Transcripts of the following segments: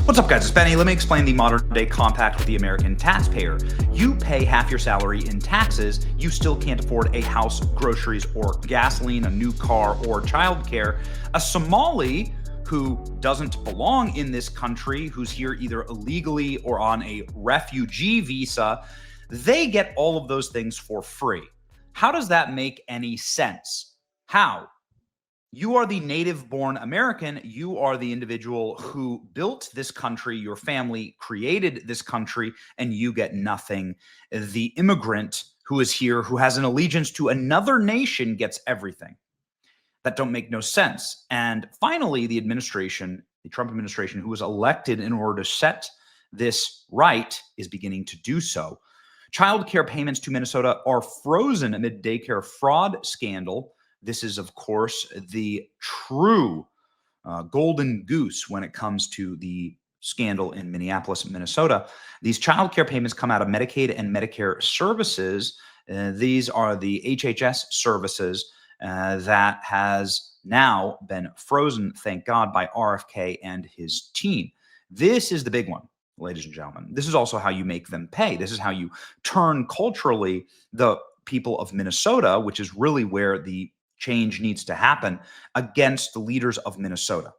What's up, guys? It's Benny. Let me explain the modern-day compact with the American taxpayer. You pay half your salary in taxes. You still can't afford a house, groceries, or gasoline, a new car, or childcare. A Somali who doesn't belong in this country, who's here either illegally or on a refugee visa, they get all of those things for free. How does that make any sense? How? You are the native-born American. You are the individual who built this country. Your family created this country, and you get nothing. The immigrant who is here, who has an allegiance to another nation, gets everything. That don't make no sense. And finally, the administration, the Trump administration, who was elected in order to set this right, is beginning to do so. Child care payments to Minnesota are frozen amid daycare fraud scandal. This is, of course, the true golden goose when it comes to the scandal in Minneapolis, Minnesota. These child care payments come out of Medicaid and Medicare services. These are the HHS services that has now been frozen, thank God, by RFK and his team. This is the big one, ladies and gentlemen. This is also how you make them pay. This is how you turn culturally the people of Minnesota, which is really where the change needs to happen, against the leaders of Minnesota.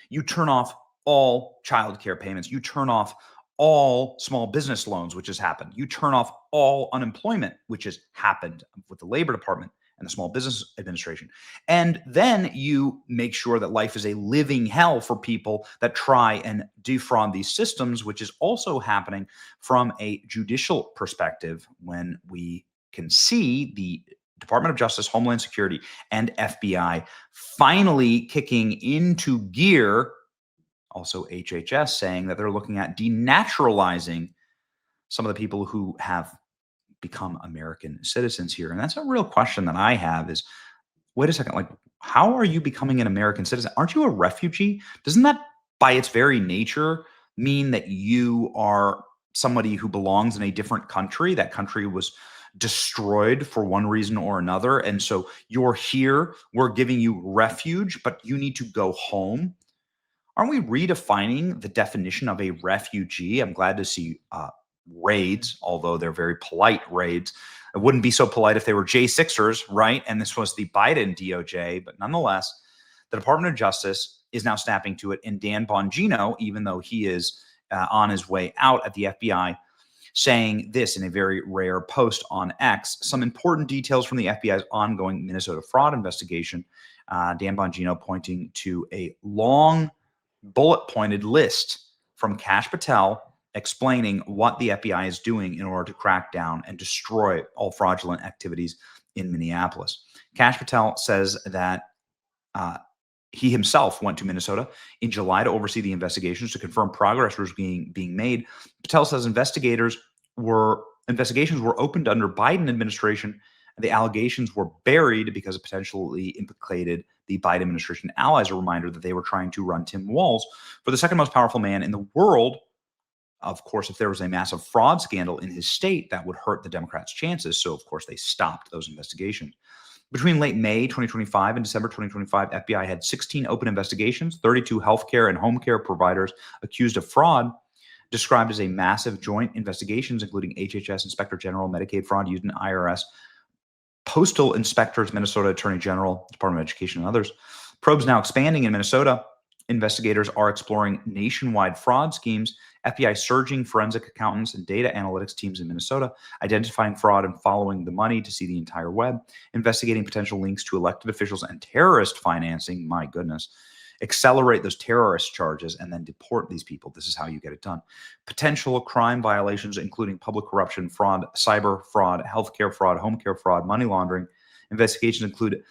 You turn off all child care payments. You turn off all small business loans, which has happened. You turn off all unemployment, which has happened with the Labor Department and the Small Business Administration. And then you make sure that life is a living hell for people that try and defraud these systems, which is also happening from a judicial perspective when we can see the Department of Justice, Homeland Security, and FBI finally kicking into gear. Also, HHS saying that they're looking at denaturalizing some of the people who have become American citizens here. And that's a real question that I have is, wait a second, like, how are you becoming an American citizen? Aren't you a refugee? Doesn't that, by its very nature, mean that you are somebody who belongs in a different country? That country was destroyed for one reason or another. And so you're here, we're giving you refuge, but you need to go home. Aren't we redefining the definition of a refugee? I'm glad to see raids, although they're very polite raids. It wouldn't be so polite if they were J6ers, right? And this was the Biden DOJ, but nonetheless, the Department of Justice is now snapping to it. And Dan Bongino, even though he is on his way out at the FBI, saying this in a very rare post on X, some important details from the FBI's ongoing Minnesota fraud investigation. Dan Bongino pointing to a long bullet-pointed list from Kash Patel explaining what the FBI is doing in order to crack down and destroy all fraudulent activities in Minneapolis. Kash Patel says that he himself went to Minnesota in July to oversee the investigations to confirm progress was being made. Patel says investigations were opened under Biden administration, and the allegations were buried because it potentially implicated the Biden administration allies. A reminder that they were trying to run Tim Walz for the second most powerful man in the world. Of course, if there was a massive fraud scandal in his state, that would hurt the Democrats' chances. So, of course, they stopped those investigations. Between late May 2025 and December 2025, FBI had 16 open investigations, 32 healthcare and home care providers accused of fraud, described as a massive joint investigations, including HHS, Inspector General, Medicaid fraud used in IRS, Postal Inspectors, Minnesota Attorney General, Department of Education, and others. Probes now expanding in Minnesota. Investigators are exploring nationwide fraud schemes. FBI surging forensic accountants and data analytics teams in Minnesota, identifying fraud and following the money to see the entire web, investigating potential links to elected officials and terrorist financing. My goodness. Accelerate those terrorist charges and then deport these people. This is how you get it done. Potential crime violations, including public corruption, fraud, cyber fraud, healthcare fraud, home care fraud, money laundering. Investigations include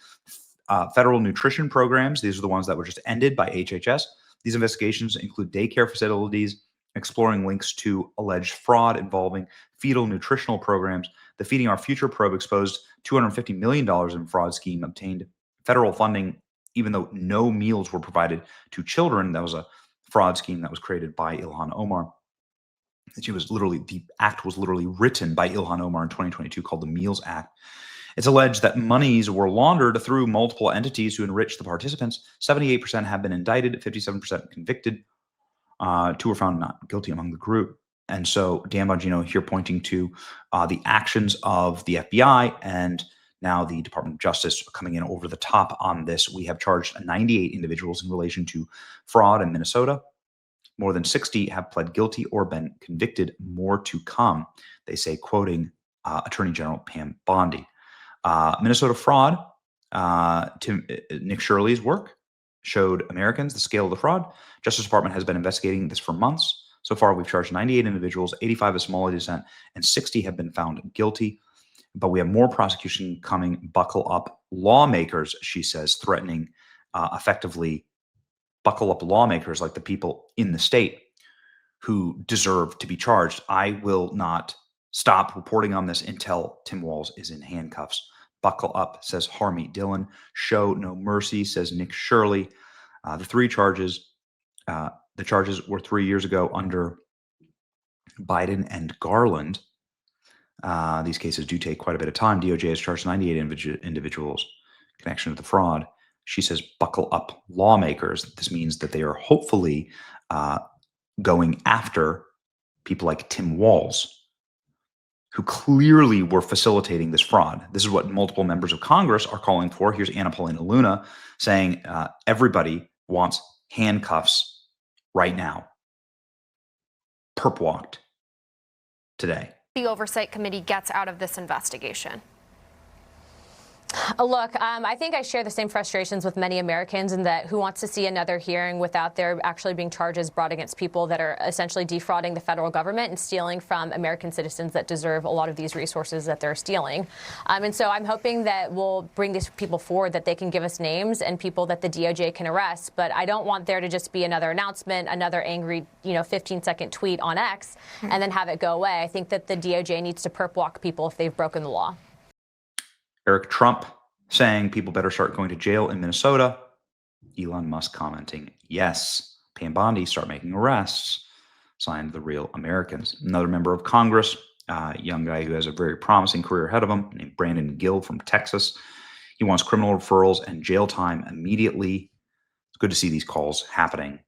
federal nutrition programs. These are the ones that were just ended by HHS. These investigations include daycare facilities, exploring links to alleged fraud involving fetal nutritional programs. The Feeding Our Future probe exposed $250 million in fraud scheme, obtained federal funding, even though no meals were provided to children. That was a fraud scheme that was created by Ilhan Omar. The act was literally written by Ilhan Omar in 2022, called the Meals Act. It's alleged that monies were laundered through multiple entities to enrich the participants. 78% have been indicted, 57% convicted. Two were found not guilty among the group. And so Dan Bongino here pointing to the actions of the FBI and now the Department of Justice coming in over the top on this. We have charged 98 individuals in relation to fraud in Minnesota. More than 60 have pled guilty or been convicted. More to come, they say, quoting Attorney General Pam Bondi. Minnesota fraud, Nick Shirley's work showed Americans the scale of the fraud. Justice Department has been investigating this for months. So far, we've charged 98 individuals, 85 of Somali descent, and 60 have been found guilty. But we have more prosecution coming. Buckle up, lawmakers, she says, threatening effectively buckle up lawmakers like the people in the state who deserve to be charged. I will not stop reporting on this until Tim Walz is in handcuffs. Buckle up, says Harmeet Dillon. Show no mercy, says Nick Shirley. The charges were 3 years ago under Biden and Garland. These cases do take quite a bit of time. DOJ has charged 98 individuals in connection to the fraud. She says, buckle up, lawmakers. This means that they are hopefully going after people like Tim Walz, who clearly were facilitating this fraud. This is what multiple members of Congress are calling for. Here's Anna Paulina Luna saying everybody wants handcuffs right now. Perp walked today. The Oversight Committee gets out of this investigation? Look, I think I share the same frustrations with many Americans in that who wants to see another hearing without there actually being charges brought against people that are essentially defrauding the federal government and stealing from American citizens that deserve a lot of these resources that they're stealing. And so I'm hoping that we'll bring these people forward, that they can give us names and people that the DOJ can arrest. But I don't want there to just be another announcement, another angry, 15-second tweet on X, and then have it go away. I think that the DOJ needs to perp walk people if they've broken the law. Eric Trump saying people better start going to jail in Minnesota. Elon Musk commenting, yes. Pam Bondi, start making arrests. Signed the Real Americans. Another member of Congress, a young guy who has a very promising career ahead of him, named Brandon Gill from Texas. He wants criminal referrals and jail time immediately. It's good to see these calls happening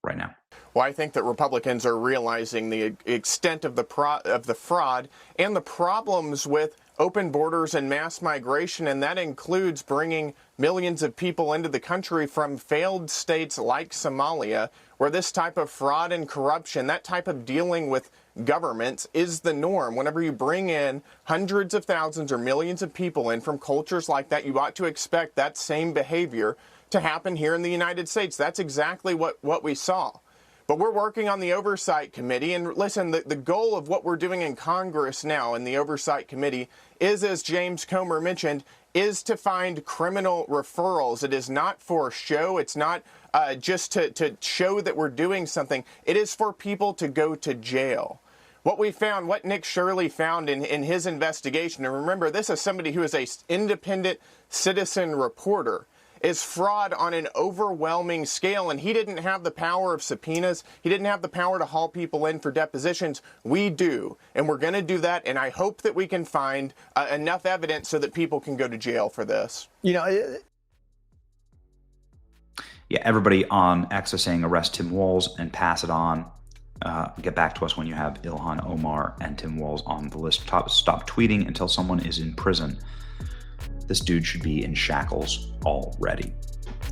right now. Well, I think that Republicans are realizing the extent of the fraud and the problems with open borders and mass migration, and that includes bringing millions of people into the country from failed states like Somalia, where this type of fraud and corruption, that type of dealing with governments is the norm. Whenever you bring in hundreds of thousands or millions of people in from cultures like that, you ought to expect that same behavior to happen here in the United States. That's exactly what we saw. But we're working on the Oversight Committee, and listen, the goal of what we're doing in Congress now in the Oversight Committee is, as James Comer mentioned, is to find criminal referrals. It is not for show. It's not just to show that we're doing something. It is for people to go to jail. What we found, what Nick Shirley found in his investigation, and remember, this is somebody who is an independent citizen reporter, is fraud on an overwhelming scale, and he didn't have the power of subpoenas. He didn't have the power to haul people in for depositions. We do, and we're going to do that, and I hope that we can find enough evidence so that people can go to jail for this. Yeah, everybody on X is saying arrest Tim Walz and pass it on. Get back to us when you have Ilhan Omar and Tim Walz on the list. Stop tweeting until someone is in prison. This dude should be in shackles already.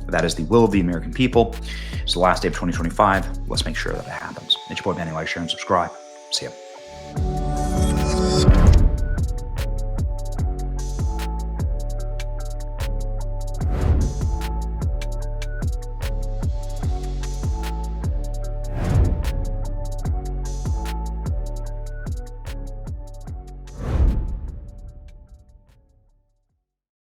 That is the will of the American people. It's the last day of 2025. Let's make sure that it happens. It's your boy, Manny. Like, share, and subscribe. See ya.